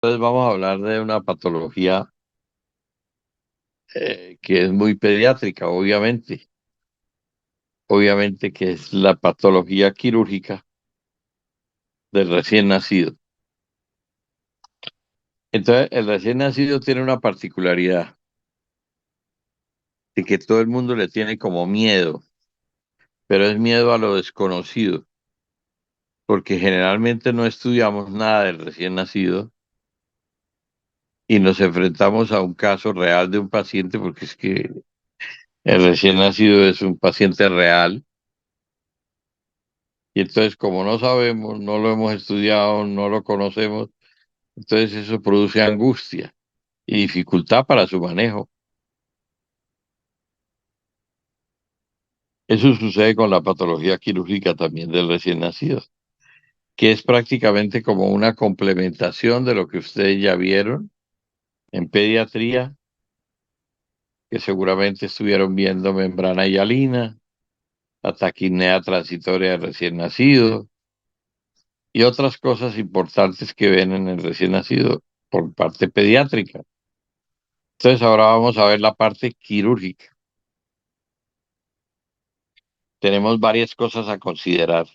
Entonces vamos a hablar de una patología que es muy pediátrica, obviamente. Obviamente que es la patología quirúrgica del recién nacido. Entonces, el recién nacido tiene una particularidad de que todo el mundo le tiene como miedo, pero es miedo a lo desconocido, porque generalmente no estudiamos nada del recién nacido y nos enfrentamos a un caso real de un paciente, porque es que el recién nacido es un paciente real. Y entonces, como no sabemos, no lo hemos estudiado, no lo conocemos, entonces eso produce angustia y dificultad para su manejo. Eso sucede con la patología quirúrgica también del recién nacido, que es prácticamente como una complementación de lo que ustedes ya vieron en pediatría, que seguramente estuvieron viendo membrana hialina, la taquipnea transitoria del recién nacido y otras cosas importantes que ven en el recién nacido por parte pediátrica. Entonces ahora vamos a ver la parte quirúrgica. Tenemos varias cosas a considerar,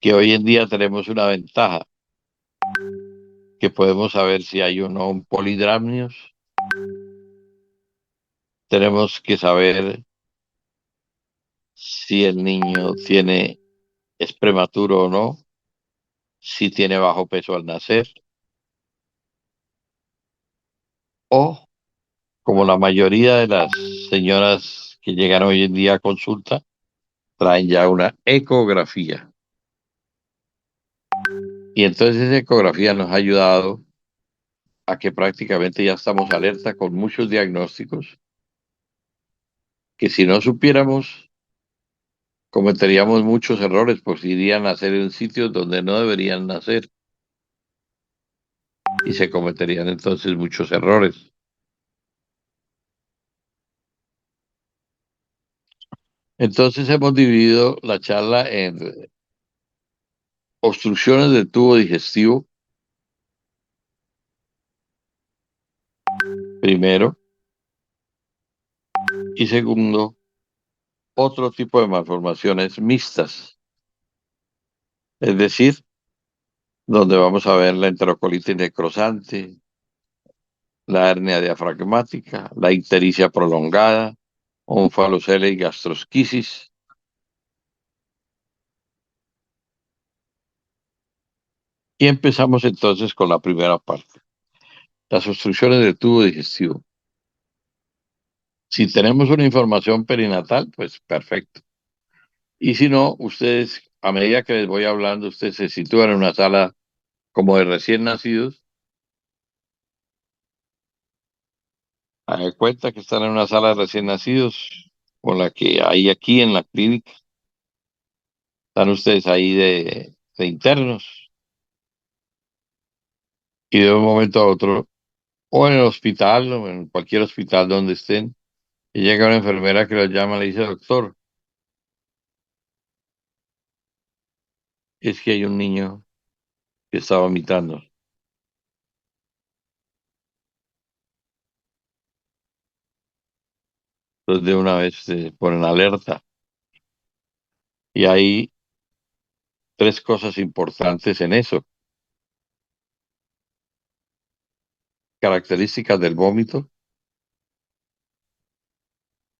que hoy en día tenemos una ventaja, que podemos saber si hay o no un polidramnios, tenemos que saber si el niño es prematuro o no, si tiene bajo peso al nacer, o como la mayoría de las señoras que llegan hoy en día a consulta, traen ya una ecografía. Y entonces esa ecografía nos ha ayudado a que prácticamente ya estamos alerta con muchos diagnósticos que si no supiéramos cometeríamos muchos errores, pues irían a nacer en sitios donde no deberían nacer y se cometerían entonces muchos errores. Entonces hemos dividido la charla en obstrucciones del tubo digestivo, primero, y segundo, otro tipo de malformaciones mixtas, es decir, donde vamos a ver la enterocolitis necrosante, la hernia diafragmática, la ictericia prolongada, onfalocele y gastrosquisis. Y empezamos entonces con la primera parte, las obstrucciones del tubo digestivo. Si tenemos una información perinatal, pues perfecto. Y si no, ustedes, a medida que les voy hablando, ustedes se sitúan en una sala como de recién nacidos, hagan cuenta que están en una sala de recién nacidos, con la que hay aquí en la clínica, están ustedes ahí de internos, y de un momento a otro, o en el hospital, o en cualquier hospital donde estén, y llega una enfermera que los llama y le dice, doctor, es que hay un niño que está vomitando. Entonces de una vez se ponen alerta. Y hay tres cosas importantes en eso. Características del vómito,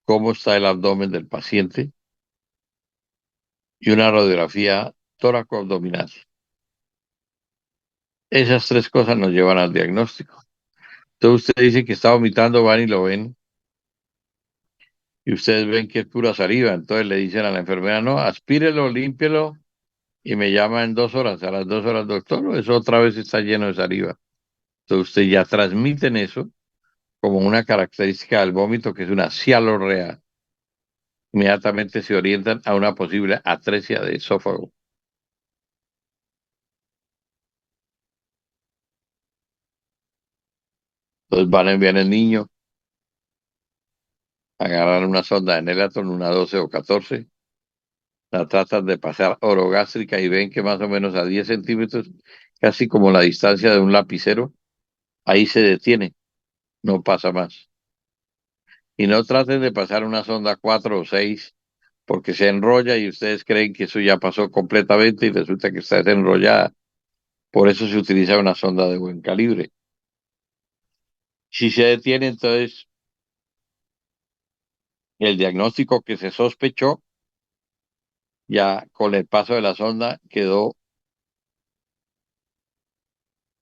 cómo está el abdomen del paciente y una radiografía tóraco-abdominal. Esas tres cosas nos llevan al diagnóstico. Entonces usted dice que está vomitando, van y lo ven, y ustedes ven que es pura saliva. Entonces le dicen a la enfermera, no, aspírelo, límpielo, y me llama en 2 horas. A las 2 horas, doctor, eso otra vez está lleno de saliva. Entonces usted ya transmiten eso como una característica del vómito, que es una cialorrea. Inmediatamente se orientan a una posible atresia de esófago. Entonces van a enviar al niño, agarran una sonda de Nelaton, una 12 o 14, la tratan de pasar orogástrica y ven que más o menos a 10 centímetros casi como la distancia de un lapicero, ahí se detiene, no pasa más. Y no traten de pasar una sonda 4 o 6 porque se enrolla y ustedes creen que eso ya pasó completamente y resulta que está desenrollada. Por eso se utiliza una sonda de buen calibre. Si se detiene, entonces el diagnóstico que se sospechó, ya con el paso de la sonda quedó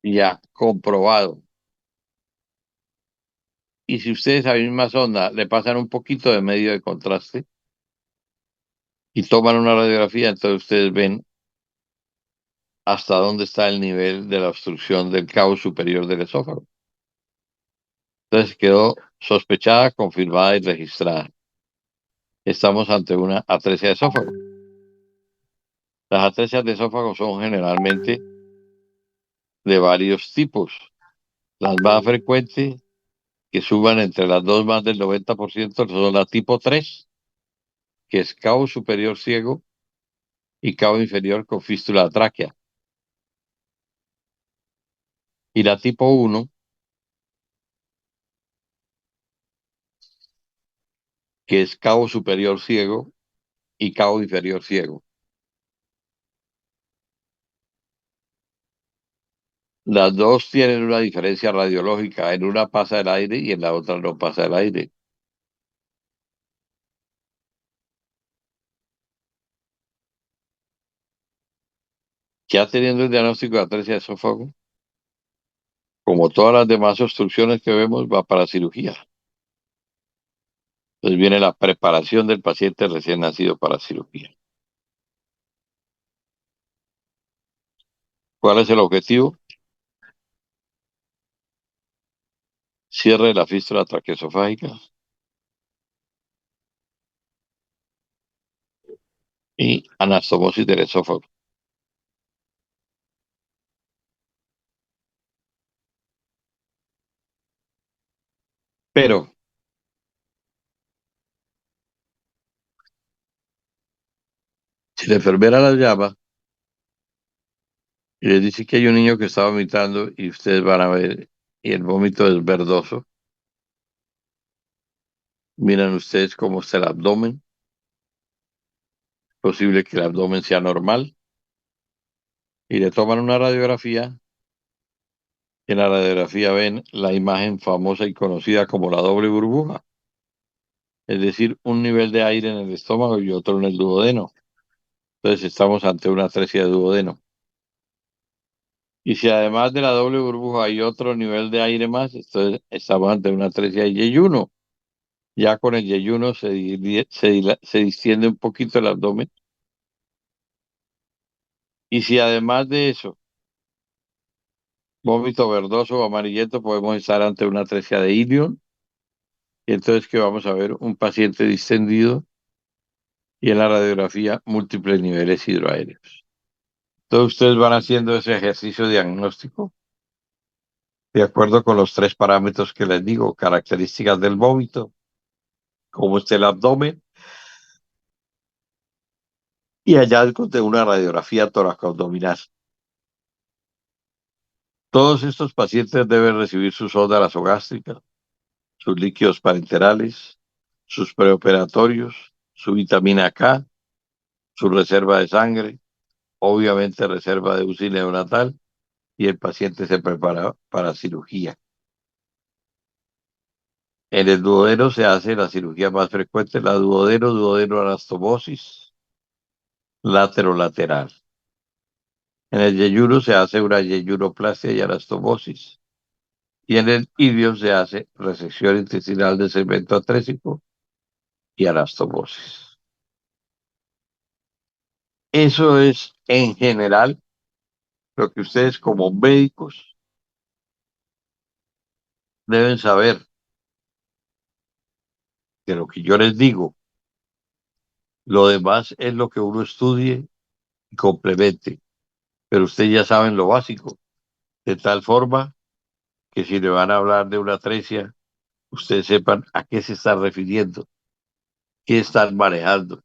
ya comprobado. Y si ustedes a la misma sonda le pasan un poquito de medio de contraste y toman una radiografía, entonces ustedes ven hasta dónde está el nivel de la obstrucción del cabo superior del esófago. Entonces quedó sospechada, confirmada y registrada. Estamos ante una atresia de esófago. Las atresias de esófago son generalmente de varios tipos. Las más frecuentes, que suban entre las dos más del 90%, son la tipo 3, que es cabo superior ciego y cabo inferior con fístula tráquea. Y la tipo 1, que es cabo superior ciego y cabo inferior ciego. Las dos tienen una diferencia radiológica. En una pasa el aire y en la otra no pasa el aire. Ya teniendo el diagnóstico de atresia de esófago, como todas las demás obstrucciones que vemos, va para cirugía. Entonces viene la preparación del paciente recién nacido para cirugía. ¿Cuál es el objetivo? Cierre de la fístula traqueosofágica y anastomosis del esófago. Pero si la enfermera la llama y les dice que hay un niño que está vomitando y ustedes van a ver y el vómito es verdoso, miran ustedes cómo está el abdomen, posible que el abdomen sea normal y le toman una radiografía. En la radiografía ven la imagen famosa y conocida como la doble burbuja, es decir, un nivel de aire en el estómago y otro en el duodeno. Entonces estamos ante una atresia de duodeno. Y si además de la doble burbuja hay otro nivel de aire más, entonces estamos ante una atresia de yeyuno. Ya con el yeyuno se distiende un poquito el abdomen. Y si además de eso, vómito verdoso o amarillento, podemos estar ante una atresia de ilion. Y entonces que vamos a ver un paciente distendido y en la radiografía múltiples niveles hidroaéreos. Entonces ustedes van haciendo ese ejercicio diagnóstico de acuerdo con los tres parámetros que les digo: características del vómito, cómo está el abdomen y hallazgos de una radiografía toracoabdominal. Todos estos pacientes deben recibir su sonda nasogástrica, sus líquidos parenterales, sus preoperatorios, su vitamina K, su reserva de sangre, obviamente reserva de UCI neonatal, y el paciente se prepara para cirugía. En el duodeno se hace la cirugía más frecuente, la duodeno-anastomosis lateral. En el yeyuno se hace una yeyunoplastia y anastomosis. Y en el ilio se hace resección intestinal de segmento atrésico y anastomosis. Eso es en general lo que ustedes como médicos deben saber de lo que yo les digo. Lo demás es lo que uno estudie y complemente. Pero ustedes ya saben lo básico, de tal forma que si le van a hablar de una atresia, ustedes sepan a qué se están refiriendo, qué están manejando.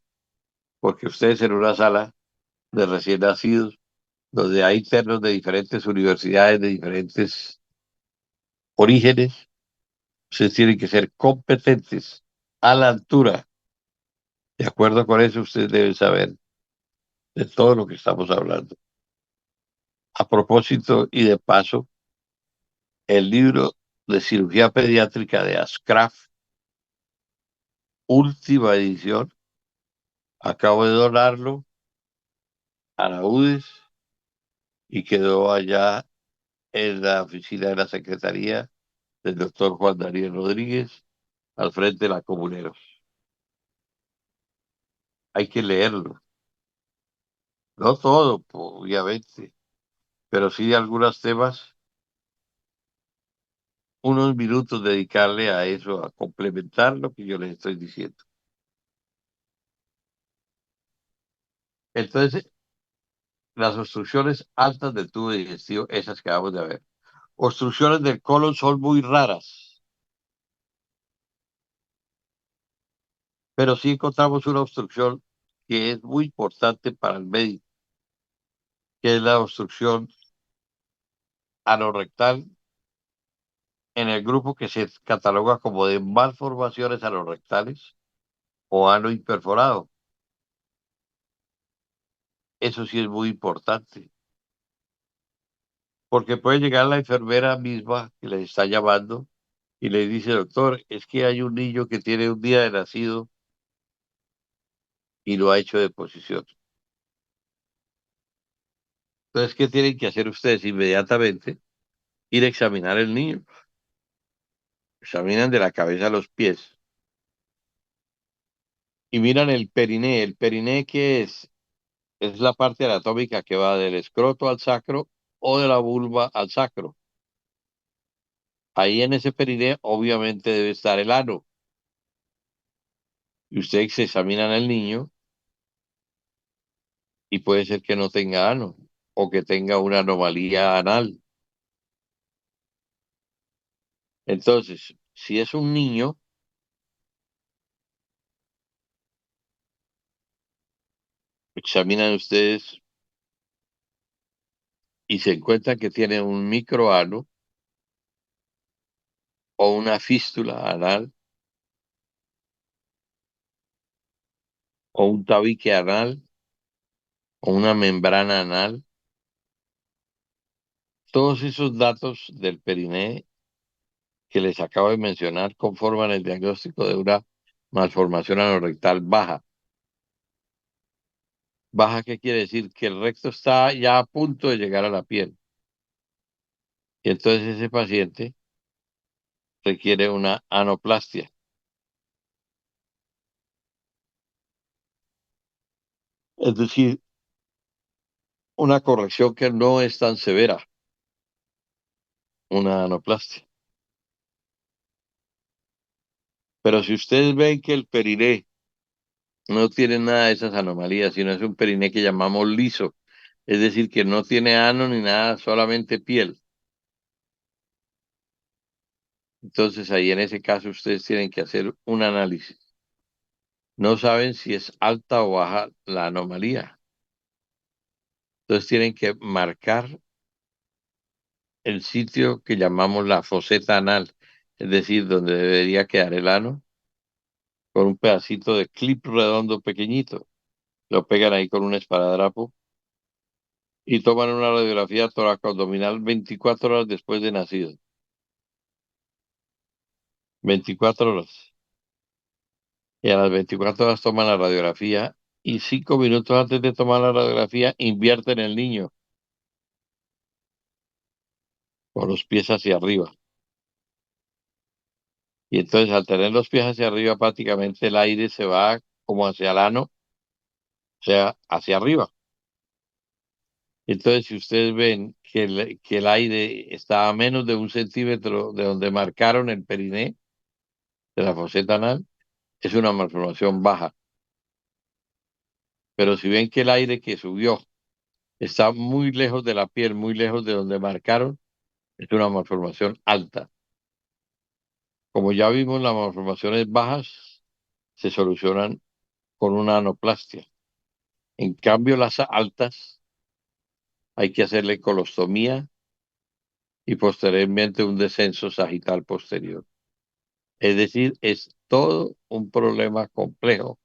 Porque ustedes en una sala de recién nacidos donde hay internos de diferentes universidades, de diferentes orígenes. Ustedes tienen que ser competentes, a la altura. De acuerdo con eso, ustedes deben saber de todo lo que estamos hablando. A propósito y de paso, el libro de cirugía pediátrica de Ascraft, última edición, acabo de donarlo a la UDES y quedó allá en la oficina de la Secretaría del doctor Juan Daniel Rodríguez, al frente de la Comuneros. Hay que leerlo. No todo, obviamente, pero sí algunos temas, unos minutos dedicarle a eso, a complementar lo que yo les estoy diciendo. Entonces, las obstrucciones altas del tubo digestivo, esas que acabamos de ver. Obstrucciones del colon son muy raras, pero sí encontramos una obstrucción que es muy importante para el médico, que es la obstrucción anorrectal en el grupo que se cataloga como de malformaciones anorrectales o ano imperforado. Eso sí es muy importante, porque puede llegar la enfermera misma que les está llamando y le dice, doctor, es que hay un niño que tiene un día de nacido y lo ha hecho de posición. Entonces, ¿qué tienen que hacer ustedes inmediatamente? Ir a examinar el niño. Examinan de la cabeza a los pies y miran el periné. ¿El periné qué es? Es la parte anatómica que va del escroto al sacro o de la vulva al sacro. Ahí en ese periné obviamente debe estar el ano. Y ustedes se examinan al niño y puede ser que no tenga ano o que tenga una anomalía anal. Entonces, si es un niño, examinan ustedes y se encuentran que tiene un microano o una fístula anal o un tabique anal o una membrana anal. Todos esos datos del periné que les acabo de mencionar conforman el diagnóstico de una malformación anorrectal baja. Baja, ¿qué quiere decir? Que el recto está ya a punto de llegar a la piel. Y entonces ese paciente requiere una anoplastia, es decir, una corrección que no es tan severa, una anoplastia. Pero si ustedes ven que el periné no tiene nada de esas anomalías, sino es un periné que llamamos liso, es decir, que no tiene ano ni nada, solamente piel. Entonces ahí en ese caso ustedes tienen que hacer un análisis. No saben si es alta o baja la anomalía. Entonces tienen que marcar el sitio que llamamos la foseta anal, es decir, donde debería quedar el ano, con un pedacito de clip redondo pequeñito. Lo pegan ahí con un esparadrapo y toman una radiografía toracoabdominal 24 horas después de nacido. 24 horas. Y a las 24 horas toman la radiografía y 5 minutos antes de tomar la radiografía invierten el niño con los pies hacia arriba. Y entonces al tener los pies hacia arriba prácticamente el aire se va como hacia el ano, o sea, hacia arriba. Entonces si ustedes ven que el aire está a menos de 1 centímetro de donde marcaron el periné de la foseta anal, es una malformación baja. Pero si ven que el aire que subió está muy lejos de la piel, muy lejos de donde marcaron, es una malformación alta. Como ya vimos, las malformaciones bajas se solucionan con una anoplastia. En cambio, las altas hay que hacerle colostomía y posteriormente un descenso sagital posterior. Es decir, es todo un problema complejo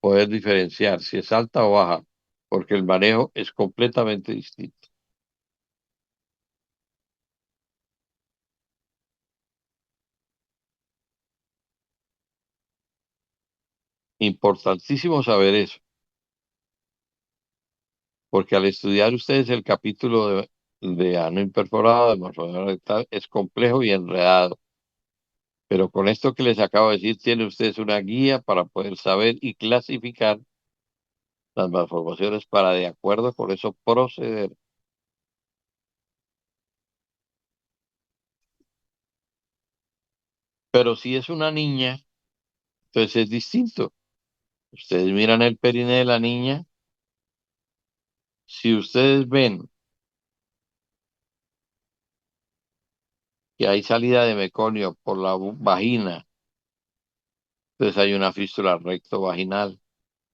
poder diferenciar si es alta o baja, porque el manejo es completamente distinto. Importantísimo saber eso, porque al estudiar ustedes el capítulo de ano imperforado, de morfología rectal, es complejo y enredado. Pero con esto que les acabo de decir, tienen ustedes una guía para poder saber y clasificar las malformaciones para, de acuerdo con eso, proceder. Pero si es una niña, entonces es distinto. Ustedes miran el perine de la niña. Si ustedes ven que hay salida de meconio por la vagina, entonces hay una fístula recto vaginal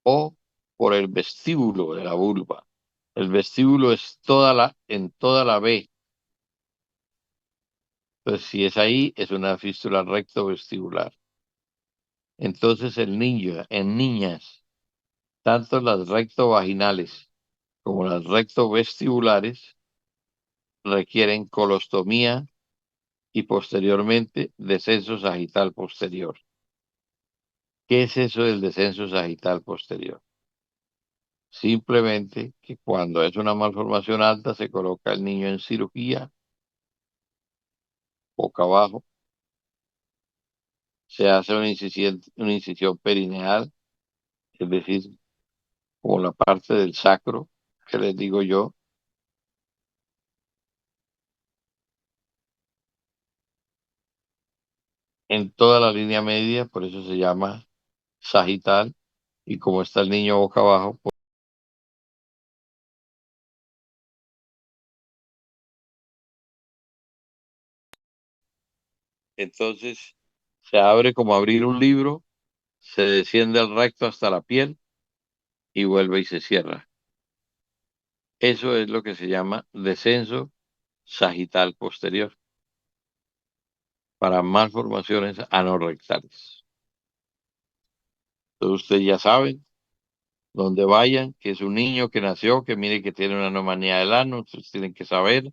o por el vestíbulo de la vulva. El vestíbulo es en toda la B. Entonces, si es ahí, es una fístula recto vestibular. Entonces, el niño, en niñas, tanto las recto vaginales como las recto vestibulares requieren colostomía y posteriormente descenso sagital posterior. ¿Qué es eso del descenso sagital posterior? Simplemente que cuando es una malformación alta se coloca el niño en cirugía, boca abajo, se hace una incisión perineal, es decir, como la parte del sacro, que les digo yo, en toda la línea media, por eso se llama sagital, y como está el niño boca abajo, pues, entonces se abre como abrir un libro, se desciende al recto hasta la piel y vuelve y se cierra. Eso es lo que se llama descenso sagital posterior para malformaciones anorrectales. Entonces ustedes ya saben, donde vayan, que es un niño que nació, que mire que tiene una anomalía del ano, entonces tienen que saber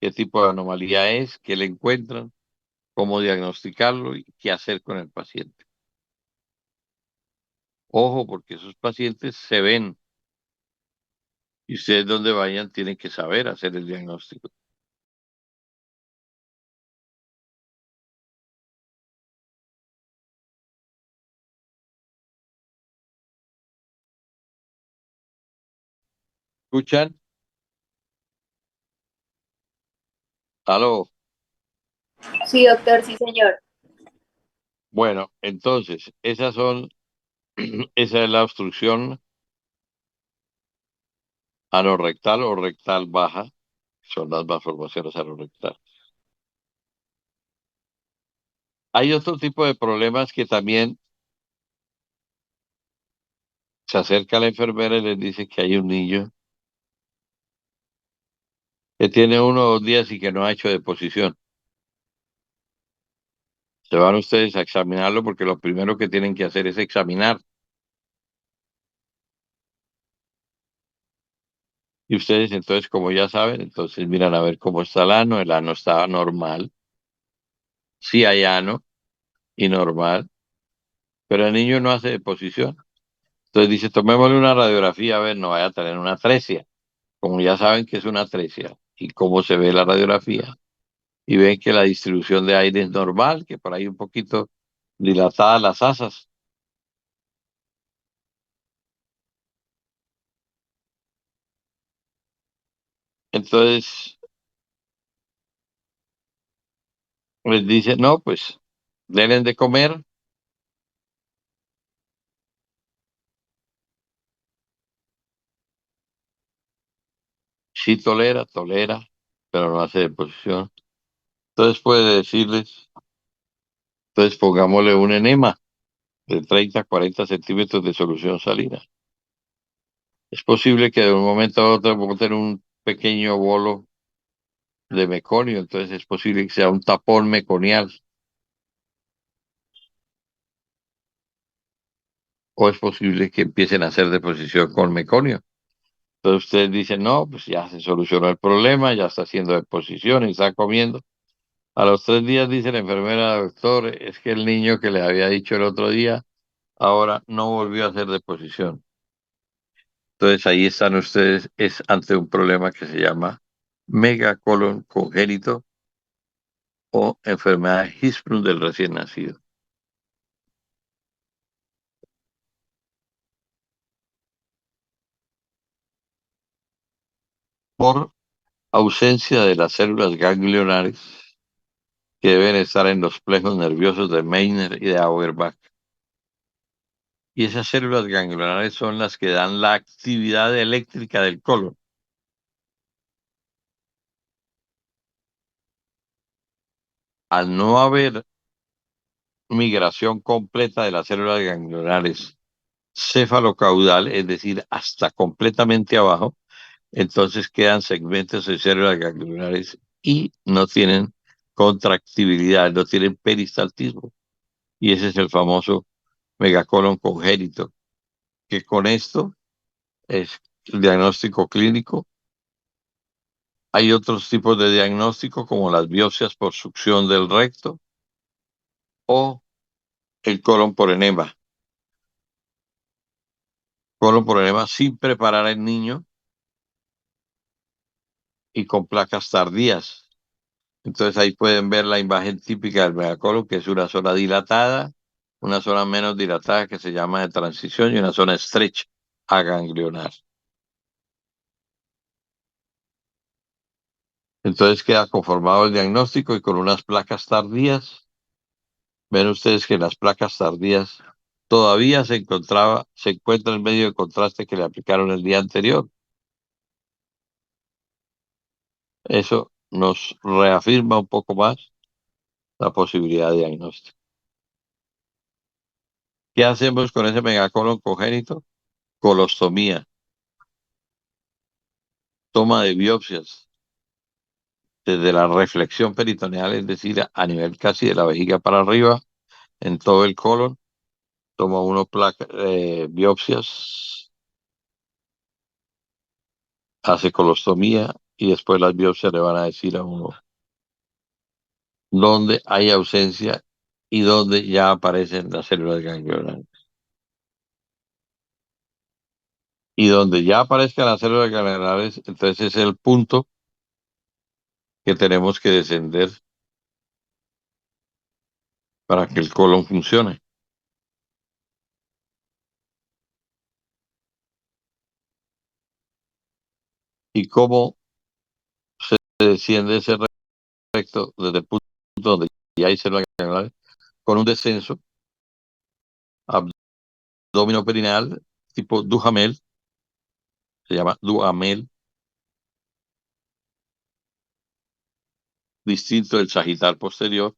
qué tipo de anomalía es, qué le encuentran, cómo diagnosticarlo y qué hacer con el paciente. Ojo, porque esos pacientes se ven y ustedes donde vayan tienen que saber hacer el diagnóstico. ¿Escuchan? Aló. Sí, doctor, sí, señor. Bueno, entonces, esa es la obstrucción anorrectal o rectal baja, son las malformaciones anorrectales. Hay otro tipo de problemas que también se acerca a la enfermera y les dice que hay un niño que tiene 1 o 2 días y que no ha hecho deposición. Se van ustedes a examinarlo porque lo primero que tienen que hacer es examinar. Y ustedes entonces, como ya saben, entonces miran a ver cómo está el ano está normal, sí hay ano y normal, pero el niño no hace deposición. Entonces dice, tomémosle una radiografía a ver, no vaya a tener una atresia. Como ya saben que es una atresia y cómo se ve la radiografía, y ven que la distribución de aire es normal, que por ahí un poquito dilatadas las asas. Entonces les dice, no, pues denle de comer, sí tolera, pero no hace deposición. Entonces puede decirles, entonces pongámosle un enema de 30 a 40 centímetros de solución salina. Es posible que de un momento a otro boten un pequeño bolo de meconio, entonces es posible que sea un tapón meconial, o es posible que empiecen a hacer deposición con meconio. Entonces ustedes dicen, no, pues ya se solucionó el problema, ya está haciendo deposición y está comiendo. A los 3 días dice la enfermera, doctor, es que el niño que le había dicho el otro día, ahora no volvió a hacer deposición. Entonces ahí están ustedes, es ante un problema que se llama megacolon congénito o enfermedad Hirschsprung del recién nacido. Por ausencia de las células ganglionares que deben estar en los plejos nerviosos de Meissner y de Auerbach. Y esas células ganglionares son las que dan la actividad eléctrica del colon. Al no haber migración completa de las células ganglionares cefalocaudal, es decir, hasta completamente abajo, entonces quedan segmentos de células ganglionares y no tienen contractibilidad, no tienen peristaltismo. Y ese es el famoso megacolon congénito, que con esto es el diagnóstico clínico. Hay otros tipos de diagnóstico como las biopsias por succión del recto o el colon por enema. Colon por enema sin preparar al niño y con placas tardías. Entonces ahí pueden ver la imagen típica del megacolon, que es una zona dilatada, una zona menos dilatada que se llama de transición y una zona estrecha aganglionar. Entonces queda conformado el diagnóstico y con unas placas tardías. Ven ustedes que las placas tardías todavía se encuentra el medio de contraste que le aplicaron el día anterior. Eso nos reafirma un poco más la posibilidad de diagnóstico. ¿Qué hacemos con ese megacolon congénito? Colostomía, toma de biopsias desde la reflexión peritoneal, es decir, a nivel casi de la vejiga para arriba, en todo el colon. Toma uno biopsias, hace colostomía y después las biopsias le van a decir a uno dónde hay ausencia y dónde ya aparecen las células ganglionares. Y donde ya aparezcan las células ganglionares, entonces es el punto que tenemos que descender para que el colon funcione. ¿Y cómo se desciende ese recto desde el punto donde ya hay células ganglionares? Con un descenso abdominoperineal tipo Duhamel, se llama Duhamel, distinto del sagital posterior,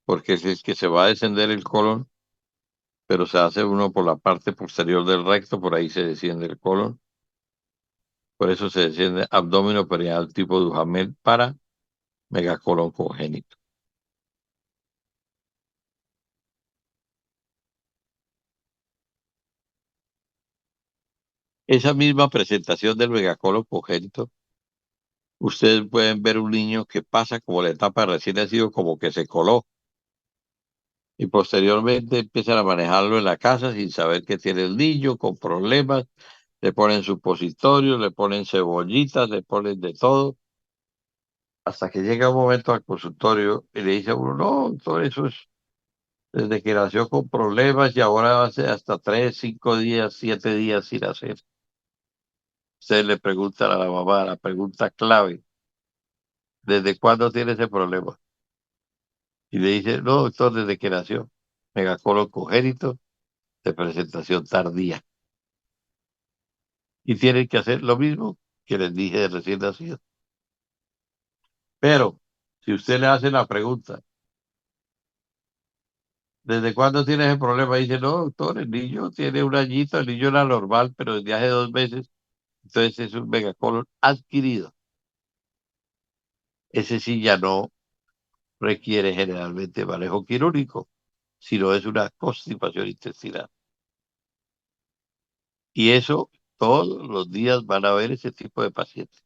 porque es el que se va a descender el colon, pero se hace uno por la parte posterior del recto, por ahí se desciende el colon, por eso se desciende abdominoperineal tipo Duhamel para megacolon congénito. Esa misma presentación del megacolon congénito, ustedes pueden ver un niño que pasa como la etapa de recién nacido, como que se coló, y posteriormente empiezan a manejarlo en la casa sin saber que tiene el niño, con problemas, le ponen supositorios, le ponen cebollitas, le ponen de todo, hasta que llega un momento al consultorio y le dice a uno, no, todo eso es desde que nació con problemas y ahora hace hasta 3, 5 días, 7 días sin hacer. Usted le pregunta a la mamá, la pregunta clave, ¿desde cuándo tiene ese problema? Y le dice, no, doctor, desde que nació. Megacolon congénito de presentación tardía. Y tienen que hacer lo mismo que les dije de recién nacido. Pero si usted le hace la pregunta, ¿Desde cuándo tiene ese problema? Dice, no, doctor, el niño tiene un añito, el niño era normal, pero desde hace 2 meses, entonces es un megacolon adquirido. Ese sí ya no requiere generalmente manejo quirúrgico, sino es una constipación intestinal. Y eso todos los días van a ver ese tipo de pacientes.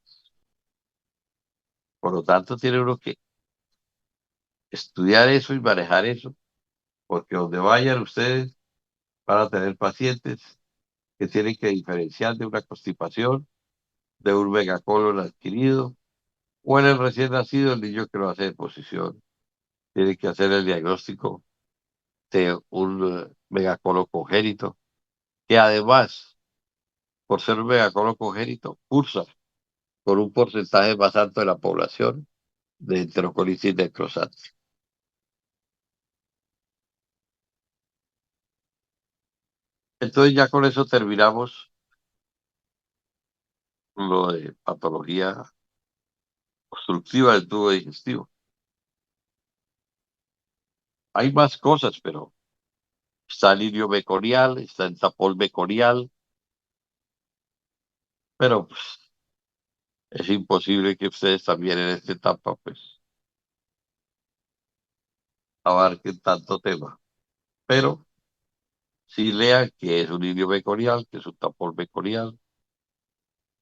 Por lo tanto, tiene uno que estudiar eso y manejar eso, porque donde vayan ustedes van a tener pacientes que tienen que diferenciar de una constipación, de un megacolon adquirido, o en el recién nacido, el niño que lo hace de posición, tiene que hacer el diagnóstico de un megacolon congénito, que además, por ser un megacolon congénito, cursa con un porcentaje más alto de la población de enterocolitis necrosante. Entonces ya con eso terminamos lo de patología obstructiva del tubo digestivo. Hay más cosas, pero está el ilio meconial, está el tapón meconial, pero pues, es imposible que ustedes también en esta etapa pues abarquen tanto tema. Pero sí lean que es un ilio meconial, que es un tapón meconial,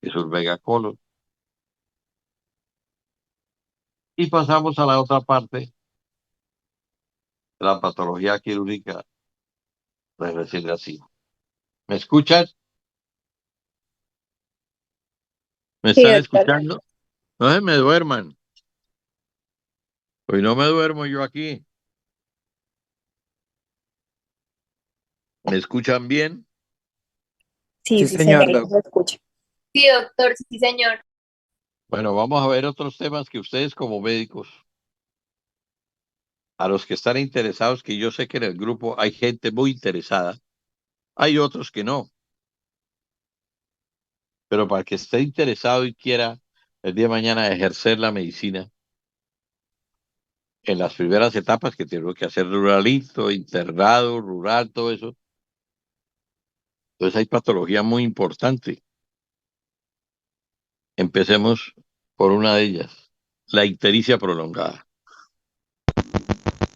que es un megacolon. Y pasamos a la otra parte de la patología quirúrgica de recién nacido. ¿Me escuchan? ¿Me Sí, están doctor. escuchando? No se me duerman. Hoy no me duermo yo aquí. ¿Me escuchan bien? Sí, Sí, sí, señor, señor, lo escucho. Sí, doctor, sí, señor. Bueno, vamos a ver otros temas que ustedes como médicos, a los que están interesados, que yo sé que en el grupo hay gente muy interesada, hay otros que no, pero para el que esté interesado y quiera el día de mañana ejercer la medicina, en las primeras etapas que tengo que hacer ruralito, internado, rural, todo eso, entonces hay patología muy importante. Empecemos por una de ellas, la ictericia prolongada.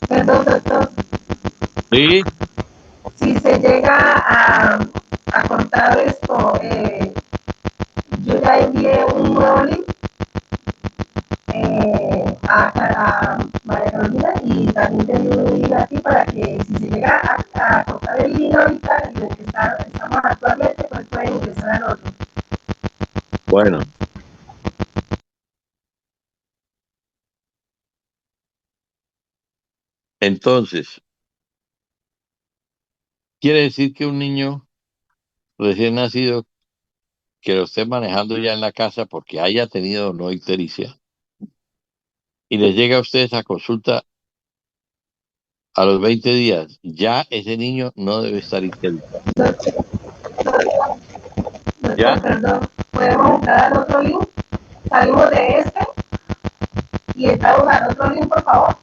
perdón, doctor, Sí, si se llega a cortar esto, yo ya envié un nuevo link a María Carolina y también te envío un link a ti para que si se llega a cortar el link ahorita en el que estamos actualmente, pues pueden ingresar al otro. bueno, entonces, quiere decir que un niño recién nacido que lo esté manejando ya en la casa porque haya tenido o no ictericia y les llega a ustedes a consulta a los 20 días, ya ese niño no debe estar ictérico. Doctor, ¿Ya? doctor, perdón, ¿podemos entrar al otro link? Salimos de este y entramos al otro link, por favor.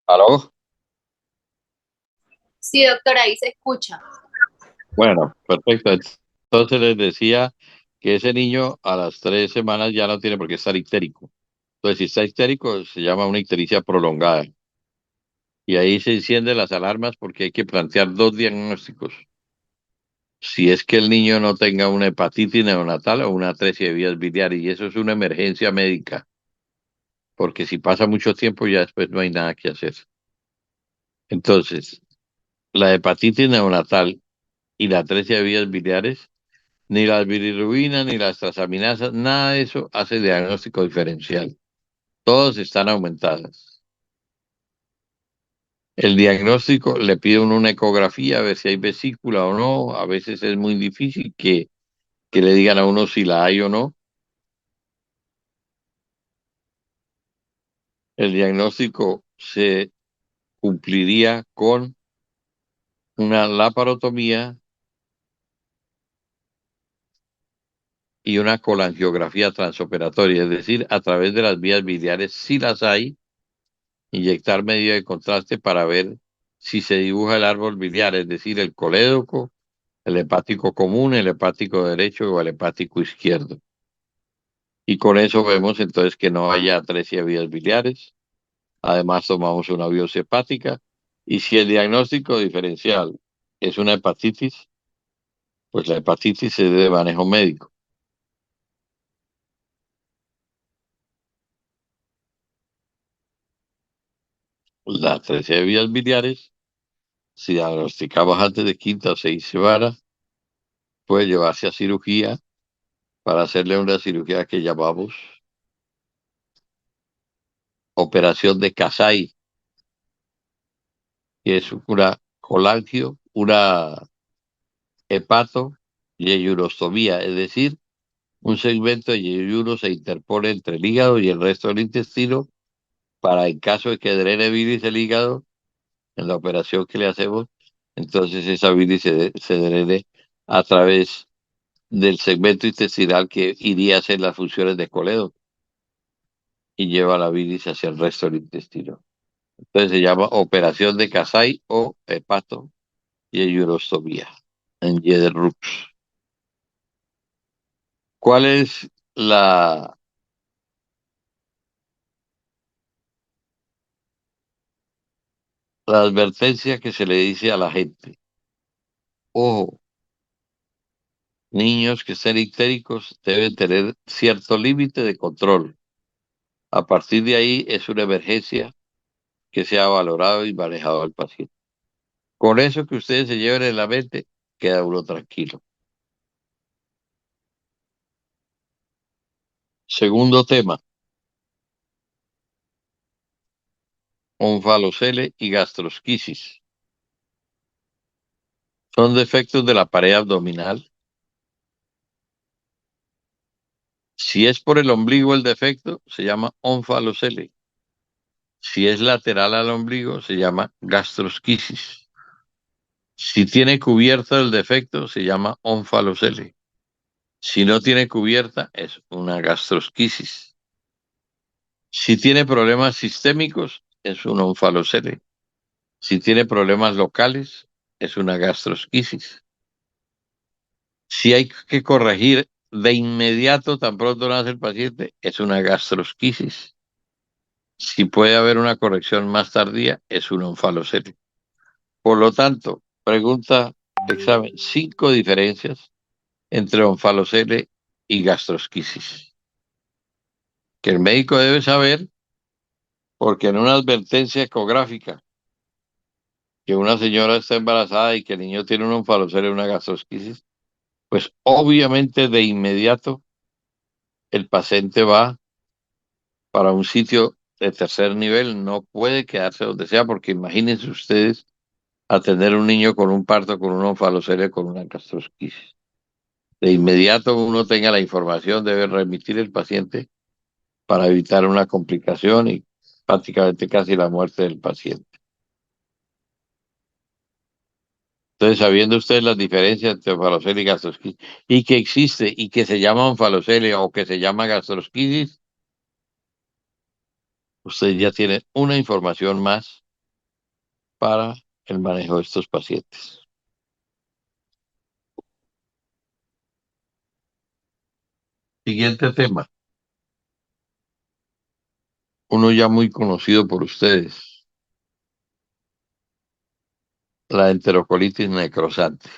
¿Aló? Sí, doctor, ahí se escucha. Bueno, perfecto. Entonces les decía que ese niño a las 3 semanas ya no tiene por qué estar histérico. Entonces, si está histérico, se llama una ictericia prolongada. Y ahí se encienden las alarmas porque hay que plantear dos diagnósticos. Si es que el niño no tenga una hepatitis neonatal o una atresia de vías biliares, y eso es una emergencia médica, porque si pasa mucho tiempo ya después no hay nada que hacer. Entonces, la hepatitis neonatal y la atresia de vías biliares, ni las bilirrubinas ni las transaminasas, nada de eso hace diagnóstico diferencial. Todas están aumentadas. El diagnóstico le pide uno una ecografía a ver si hay vesícula o no. A veces es muy difícil que le digan a uno si la hay o no. El diagnóstico se cumpliría con una laparotomía y una colangiografía transoperatoria, es decir, a través de las vías biliares, si las hay, inyectar medio de contraste para ver si se dibuja el árbol biliar, es decir, el colédoco, el hepático común, el hepático derecho o el hepático izquierdo. Y con eso vemos entonces que no haya atresia de vías biliares. Además, tomamos una biopsia hepática. Y si el diagnóstico diferencial es una hepatitis, pues la hepatitis es de manejo médico. La atresia de vías biliares, si diagnosticamos antes de quinta o 6 semanas, puede llevarse a cirugía para hacerle una cirugía que llamamos operación de Kasai, que es una colangio, una hepato yeyurostomía, es decir, un segmento de yeyuro se interpone entre el hígado y el resto del intestino para, en caso de que drene bilis el hígado, en la operación que le hacemos, entonces esa bilis se drene a través del segmento intestinal que iría a hacer las funciones de coledo y lleva la bilis hacia el resto del intestino. Entonces se llama operación de Kasai o hepato yeyurostomía en Yederrux. ¿Cuál es la advertencia que se le dice a la gente? Ojo, niños que estén ictéricos deben tener cierto límite de control. A partir de ahí es una emergencia que se ha valorado y manejado al paciente. Con eso que ustedes se lleven en la mente, queda uno tranquilo. Segundo tema, onfalocele y gastrosquisis. Son defectos de la pared abdominal. Si es por el ombligo el defecto, se llama onfalocele. Si es lateral al ombligo, se llama gastrosquisis. Si tiene cubierta el defecto, se llama onfalocele. Si no tiene cubierta, es una gastrosquisis. Si tiene problemas sistémicos, es un onfalocele. Si tiene problemas locales, es una gastrosquisis. Si hay que corregir de inmediato, tan pronto nace el paciente, es una gastrosquisis. Si puede haber una corrección más tardía, es un onfalocele. Por lo tanto, pregunta, examen, 5 diferencias entre onfalocele y gastrosquisis, que el médico debe saber porque en una advertencia ecográfica que una señora está embarazada y que el niño tiene un onfalocele y una gastrosquisis, pues obviamente de inmediato el paciente va para un sitio de tercer nivel, no puede quedarse donde sea, porque imagínense ustedes atender un niño con un parto, con un onfalocele, con una gastrosquisis. De inmediato uno tenga la información, debe remitir el paciente para evitar una complicación y prácticamente casi la muerte del paciente. Entonces, sabiendo ustedes las diferencias entre onfalocele y gastrosquisis, y que existe y que se llama onfalocele o que se llama gastrosquisis, usted ya tiene una información más para el manejo de estos pacientes. Siguiente tema, uno ya muy conocido por ustedes, la enterocolitis necrosante.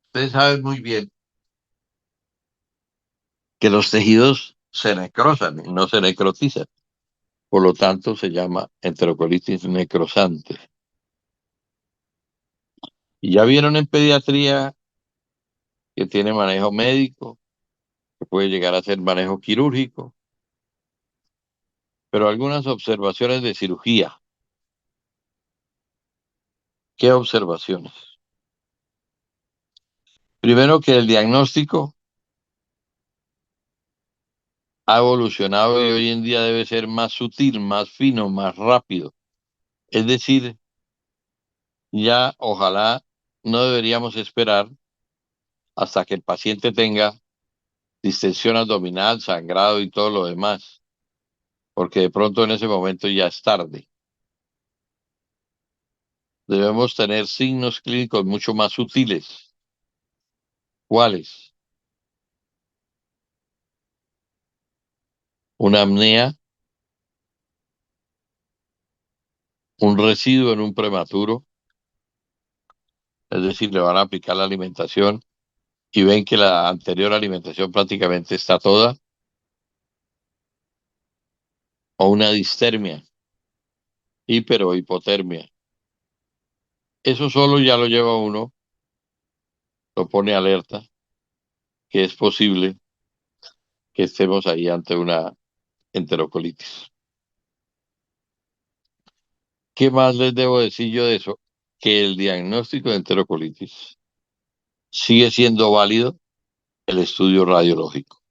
Ustedes saben muy bien que los tejidos se necrosan y no se necrotizan. Por lo tanto, se llama enterocolitis necrosante. Y ya vieron en pediatría que tiene manejo médico, que puede llegar a ser manejo quirúrgico, pero algunas observaciones de cirugía. ¿Qué observaciones? Primero, que el diagnóstico ha evolucionado y hoy en día debe ser más sutil, más fino, más rápido. Es decir, ya ojalá no deberíamos esperar hasta que el paciente tenga distensión abdominal, sangrado y todo lo demás, porque de pronto en ese momento ya es tarde. Debemos tener signos clínicos mucho más sutiles. ¿Cuáles? Una apnea, un residuo en un prematuro, es decir, le van a aplicar la alimentación y ven que la anterior alimentación prácticamente está toda, o una distermia, hiper o hipotermia. Eso solo ya lo lleva a uno, lo pone alerta, que es posible que estemos ahí ante una enterocolitis. ¿Qué más les debo decir yo de eso? Que el diagnóstico de enterocolitis sigue siendo válido el estudio radiológico.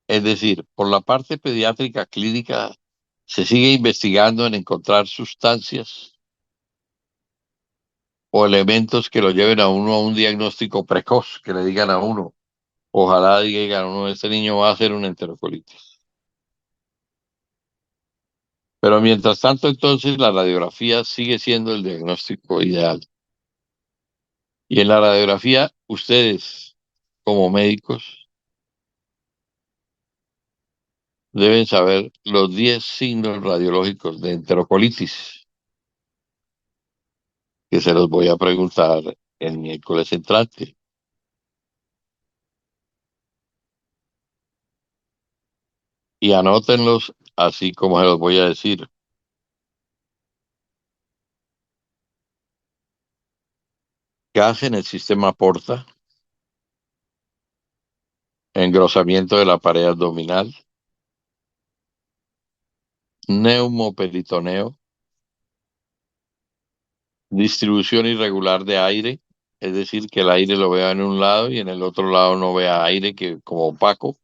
Es decir, por la parte pediátrica clínica se sigue investigando en encontrar sustancias o elementos que lo lleven a uno a un diagnóstico precoz, que le digan a uno, ojalá digan a uno, este niño va a hacer una enterocolitis. Pero mientras tanto, entonces, la radiografía sigue siendo el diagnóstico ideal. Y en la radiografía, ustedes, como médicos, deben saber los 10 signos radiológicos de enterocolitis, que se los voy a preguntar el miércoles entrante. Y anótenlos así como se los voy a decir. Gas en el sistema porta, engrosamiento de la pared abdominal, neumoperitoneo, distribución irregular de aire, es decir, que el aire lo vea en un lado y en el otro lado no vea aire, que como opaco,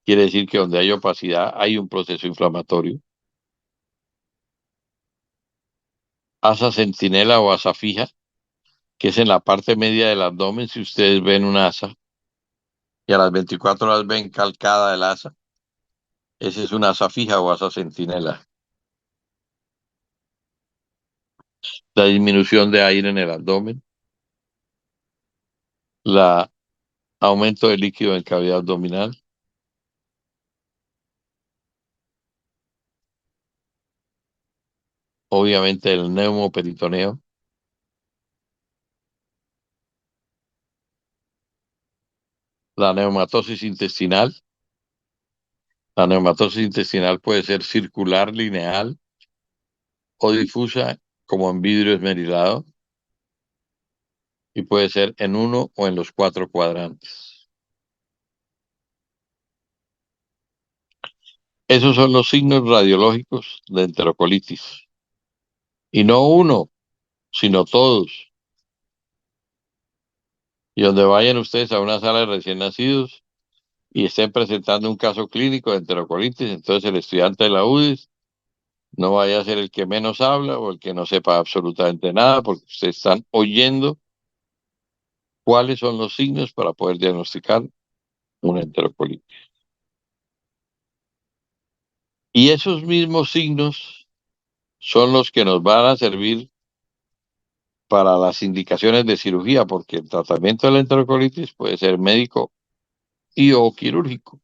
quiere decir que donde hay opacidad hay un proceso inflamatorio. Asa centinela o asa fija, que es en la parte media del abdomen, si ustedes ven un asa y a las 24 horas ven calcada el asa, ese es una asa fija o asa centinela. La disminución de aire en el abdomen, la aumento de líquido en cavidad abdominal, obviamente el neumoperitoneo, la neumatosis intestinal. La neumatosis intestinal puede ser circular, lineal o difusa, como en vidrio esmerilado, y puede ser en uno o en los 4 cuadrantes. Esos son los signos radiológicos de enterocolitis. Y no uno, sino todos. Y donde vayan ustedes a una sala de recién nacidos y estén presentando un caso clínico de enterocolitis, entonces el estudiante de la UDIS no vaya a ser el que menos habla o el que no sepa absolutamente nada, porque ustedes están oyendo cuáles son los signos para poder diagnosticar una enterocolitis. Y esos mismos signos son los que nos van a servir para las indicaciones de cirugía, porque el tratamiento de la enterocolitis puede ser médico y o quirúrgico.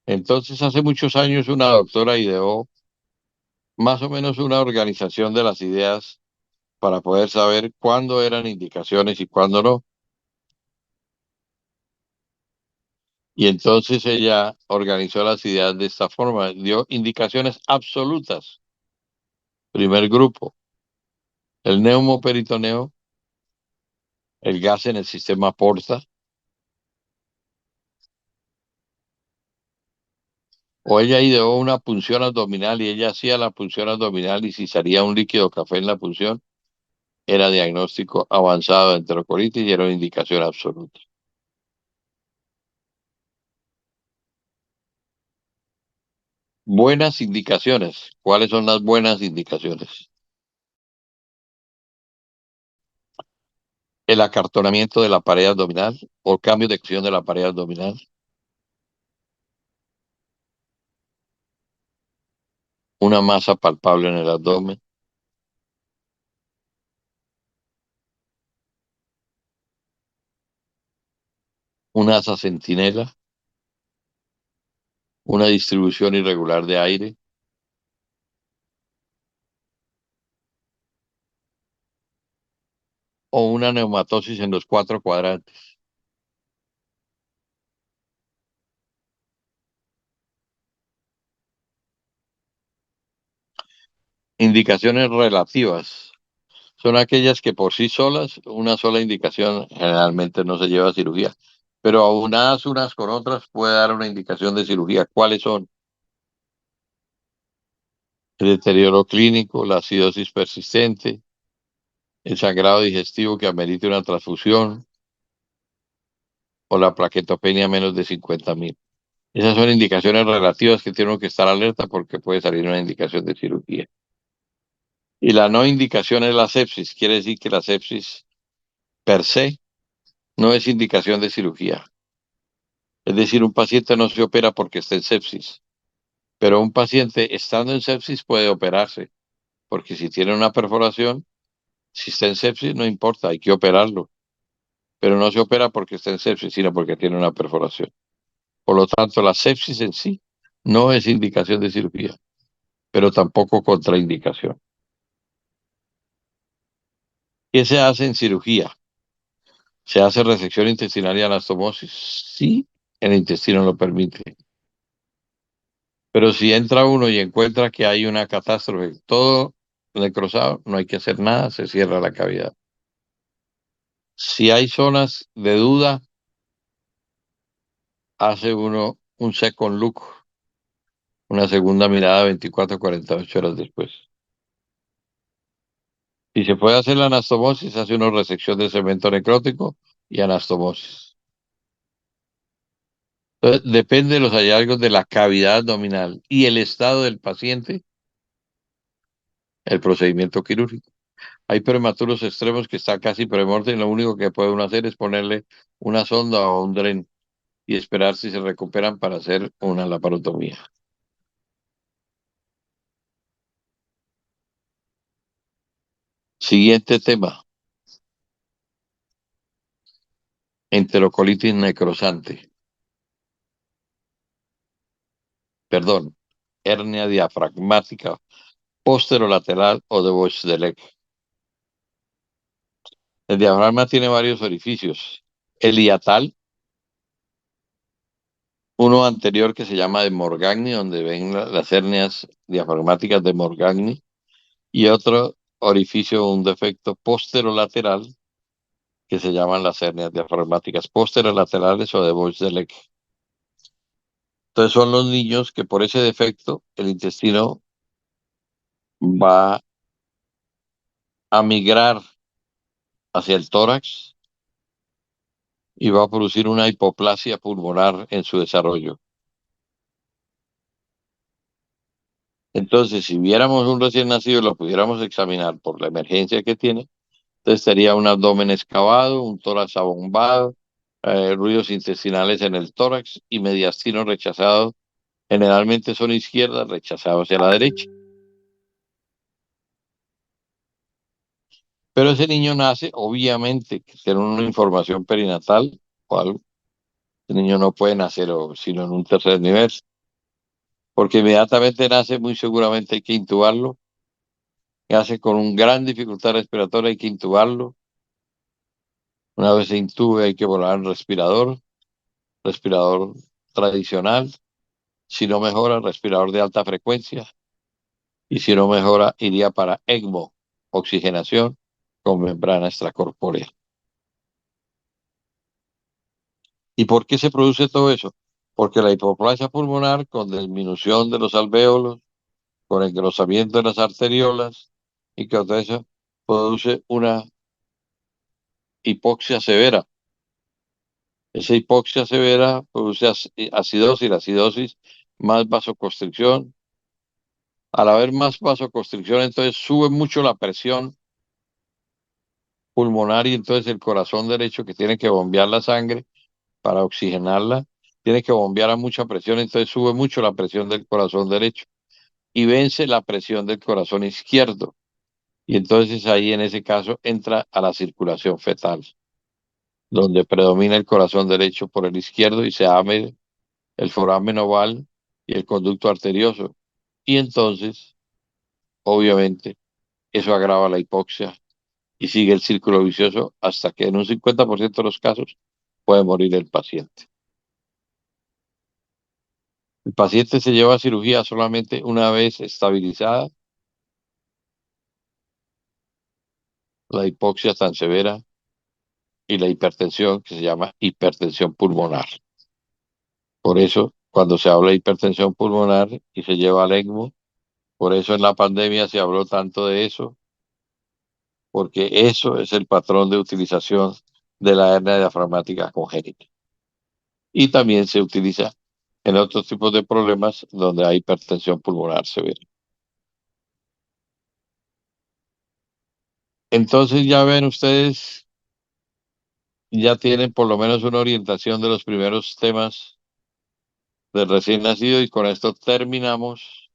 Entonces, hace muchos años una doctora ideó más o menos una organización de las ideas para poder saber cuándo eran indicaciones y cuándo no. Y entonces ella organizó las ideas de esta forma, dio indicaciones absolutas. Primer grupo, el neumoperitoneo, el gas en el sistema porta, o ella ideó una punción abdominal y ella hacía la punción abdominal y si salía un líquido café en la punción, era diagnóstico avanzado de enterocolitis y era una indicación absoluta. Buenas indicaciones. ¿Cuáles son las buenas indicaciones? El acartonamiento de la pared abdominal o cambio de acción de la pared abdominal, una masa palpable en el abdomen, una asa centinela, una distribución irregular de aire, o una neumatosis en los cuatro cuadrantes. Indicaciones relativas son aquellas que por sí solas, una sola indicación generalmente no se lleva a cirugía, pero aunadas unas con otras puede dar una indicación de cirugía. ¿Cuáles son? El deterioro clínico, la acidosis persistente, el sangrado digestivo que amerite una transfusión o la plaquetopenia menos de 50.000. Esas son indicaciones relativas que tienen que estar alerta porque puede salir una indicación de cirugía. Y la no indicación es la sepsis. Quiere decir que la sepsis per se no es indicación de cirugía. Es decir, un paciente no se opera porque está en sepsis, pero un paciente estando en sepsis puede operarse, porque si tiene una perforación, si está en sepsis no importa, hay que operarlo, pero no se opera porque está en sepsis, sino porque tiene una perforación. Por lo tanto, la sepsis en sí no es indicación de cirugía, pero tampoco contraindicación. ¿Qué se hace en cirugía? ¿Se hace resección intestinal y anastomosis? Sí, el intestino lo permite. Pero si entra uno y encuentra que hay una catástrofe, todo necrosado, no hay que hacer nada, se cierra la cavidad. Si hay zonas de duda, hace uno un second look, una segunda mirada 24 a 48 horas después. Si se puede hacer la anastomosis, hace una resección de cemento necrótico y anastomosis. Entonces, depende de los hallazgos de la cavidad abdominal y el estado del paciente, el procedimiento quirúrgico. Hay prematuros extremos que están casi premortem y lo único que puede uno hacer es ponerle una sonda o un dren y esperar si se recuperan para hacer una laparotomía. Siguiente tema, enterocolitis necrosante. Perdón, hernia diafragmática posterolateral o de Bochdeliec. El diafragma tiene varios orificios. El hiatal, uno anterior que se llama de Morgagni, donde ven las hernias diafragmáticas de Morgagni, y otro orificio, un defecto posterolateral que se llaman las hernias diafragmáticas posterolaterales o de Bochdeliec. Entonces son los niños que por ese defecto el intestino va a migrar hacia el tórax y va a producir una hipoplasia pulmonar en su desarrollo. Entonces, si viéramos un recién nacido y lo pudiéramos examinar por la emergencia que tiene, entonces sería un abdomen excavado, un tórax abombado, ruidos intestinales en el tórax y mediastino rechazado generalmente son izquierdas rechazados hacia la derecha. Pero ese niño nace, obviamente, que tiene una información perinatal o algo. El niño no puede nacer sino en un tercer nivel, porque inmediatamente nace, muy seguramente hay que intubarlo. Nace con una gran dificultad respiratoria, hay que intubarlo. Una vez se intube, hay que volar en respirador tradicional. Si no mejora, respirador de alta frecuencia. Y si no mejora, iría para ECMO, oxigenación con membrana extracorpórea. ¿Y por qué se produce todo eso? Porque la hipoplasia pulmonar, con disminución de los alvéolos, con engrosamiento de las arteriolas, y que todo eso produce una hipoxia severa. Esa hipoxia severa produce acidosis, la acidosis más vasoconstricción. Al haber más vasoconstricción, entonces sube mucho la presión pulmonar y entonces el corazón derecho, que tiene que bombear la sangre para oxigenarla, tiene que bombear a mucha presión, entonces sube mucho la presión del corazón derecho y vence la presión del corazón izquierdo. Y entonces ahí en ese caso entra a la circulación fetal, donde predomina el corazón derecho por el izquierdo y se abre el foramen oval y el conducto arterioso. Y entonces, obviamente, eso agrava la hipoxia y sigue el círculo vicioso hasta que en un 50% de los casos puede morir el paciente. El paciente se lleva a cirugía solamente una vez estabilizada la hipoxia tan severa y la hipertensión, que se llama hipertensión pulmonar. Por eso, cuando se habla de hipertensión pulmonar y se lleva al ECMO, por eso en la pandemia se habló tanto de eso, porque eso es el patrón de utilización de la hernia diafragmática congénita. Y también se utiliza en otros tipos de problemas donde hay hipertensión pulmonar severa. Entonces ya ven ustedes, ya tienen por lo menos una orientación de los primeros temas del recién nacido y con esto terminamos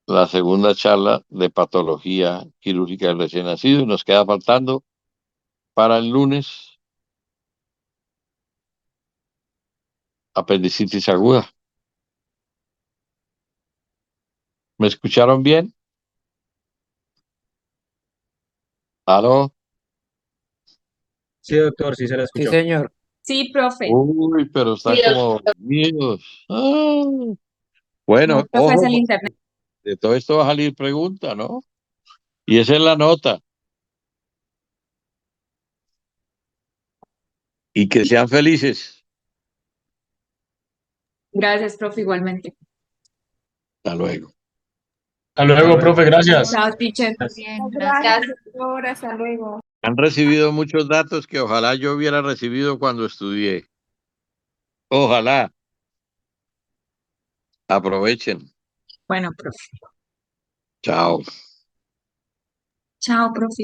la segunda charla de patología quirúrgica del recién nacido y nos queda faltando para el lunes apendicitis aguda. ¿Me escucharon bien? ¿Aló? Sí, doctor, sí se la Sí, escuchó. señor. Sí, profe. Uy, pero están Sí, como dormidos. Bueno, no, profe, es ojo, el porque internet. de todo esto va a salir pregunta, ¿no? Y esa es la nota. Y que sean felices. Gracias, profe, igualmente. Hasta luego. Hasta luego, profe, gracias. Chao, teacher. Bien, Gracias. doctor, hasta luego. Han recibido muchos datos que ojalá yo hubiera recibido cuando estudié. Ojalá. Aprovechen. Bueno, profe. Chao. Chao, profe.